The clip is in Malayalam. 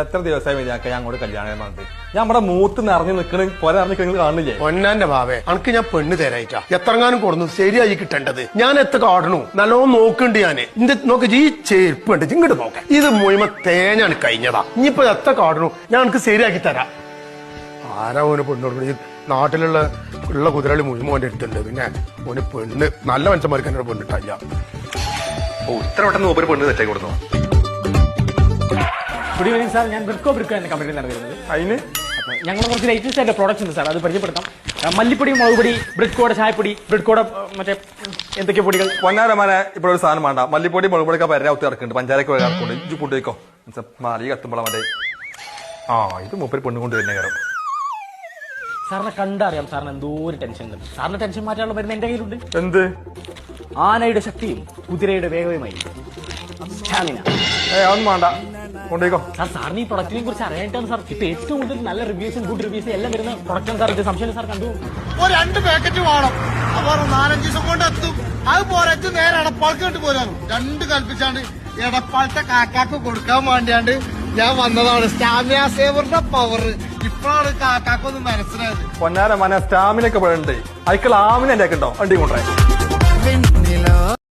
എത്ര ദിവസമായി ഞാൻ അങ്ങോട്ട് കല്യാണം പറഞ്ഞത് ഞാൻ നമ്മുടെ മൂത്ത് നിറഞ്ഞു നിൽക്കണ പോലെ നിറഞ്ഞു കാണുന്നില്ലേ പൊന്നാന്റെ ഭാവേ അനക്ക് ഞാൻ പെണ്ണ് തരായിട്ടാ എത്രങ്ങാനും കൊടുന്നു ശരിയായി കിട്ടേണ്ടത് ഞാൻ എത്ര കാടണു നല്ലോണം നോക്കണ്ട് ഞാന് ഇന്റെ നോക്ക ഈ ചെരുപ്പ് ഉണ്ട് ഇങ്ങോട്ട് നോക്ക ഇത് മുഴുവൻ തേഞ്ഞാണ് കഴിഞ്ഞതാ ഇനിയിപ്പോ എത്ര കാടണു ഞാൻ എനിക്ക് ശരിയാക്കി തരാം ആരാ ഓന് പെണ്ണോട് നാട്ടിലുള്ള കുതിരകളി മുഴുവൻ ഓന്റെ അടുത്തുണ്ട് പിന്നെ ഓന് പെണ്ണ് നല്ല മനുഷ്യന്മാർക്ക് എന്നോട് പെണ്ണിട്ടല്ല. ഓ ഇത്ര പെട്ടെന്ന് ഒരു പെണ്ണ് തെറ്റായി കൊടുത്തു. ഗുഡ് ഈവനിങ് സാർ, ഞാൻ ബ്രിക്കോ എന്ന കമ്പനിയിൽ നടക്കുന്നത്. അതിന് ഞങ്ങൾ കുറച്ച് ലേറ്റസ്റ്റ് ആയിട്ട് പ്രോഡക്ട്സ് ഉണ്ട് സാർ, അത് പരിചയപ്പെടുത്താം. മല്ലിപ്പൊടി, മുളകുപൊടി, ബ്രിഡ്കോടെ ചായപ്പൊടി, ബ്രിഡ്കോടെ മറ്റേ എന്തൊക്കെ പൊടികൾ. പൊന്നാരമാനെ ഇപ്പോൾ ഒരു സാധനം വേണ്ട. മല്ലിപ്പൊടി മുളകുപൊടിയൊക്കെ വരാത്ത ഇറക്കുന്നുണ്ട്, പഞ്ചാരക്ക് ഇറക്കുന്നുണ്ട്. ഇഞ്ചു ഫുഡ് വയ്ക്കോ മാലി കത്തുമ്പോളാ മറ്റേ ഇത് മൂപ്പര് പെണ്ണ് കൊണ്ട് തന്നെ കയറും. സാറിനെ കണ്ടറിയാം സാറിന് എന്തോ ഒരു ടെൻഷൻ ഉണ്ട്. സാറിന് ടെൻഷൻ മാറ്റാനുള്ള മരുന്ന് എന്റെ കയ്യിലുണ്ട്. എന്ത്? ആനയുടെ ശക്തിയും കുതിരയുടെ വേഗവുമായി സ്റ്റാമിന. അതൊന്നും വേണ്ട, കൊണ്ടുപോയിക്കോ. സാർ സാറിന് ഈ പ്രൊഡക്റ്റിനെ കുറിച്ച് അറിയാനായിട്ടാണ് സാർ ഇപ്പൊ ഏറ്റവും കൂടുതൽ നല്ല റിവ്യൂസും ഗുഡ് റിവ്യൂസും എല്ലാം വരുന്ന പ്രൊഡക്റ്റാണ് സാർ. ഇത് സംശയം സാർ കണ്ടു. ഒരു 2 പാക്കറ്റ് വേണം, അപ്പൊ 4-5 ദിവസം കൊണ്ട് എത്തും. അത് പോരാച്ച് നേരെ എടപ്പാൾക്ക് പോരാണ്. 2 കൽപ്പിച്ചാണ്ട് എടപ്പാളത്തെ കാക്കാക്ക് കൊടുക്കാൻ വേണ്ടിയാണ്ട് ഞാൻ വന്നതാണ്. സ്റ്റാമിന സേവറിന്റെ പവർ ഇപ്പോഴാണ് കാക്കാക്കൊന്ന് മനസ്സിലായത്. പൊന്നാരമാനെ സ്റ്റാമിനൊക്കെ വേണ്ടേ, അയക്കൾ ആമിനെ ഉണ്ടാക്കണ്ടോ വണ്ടി കൊണ്ടുവരാൻ.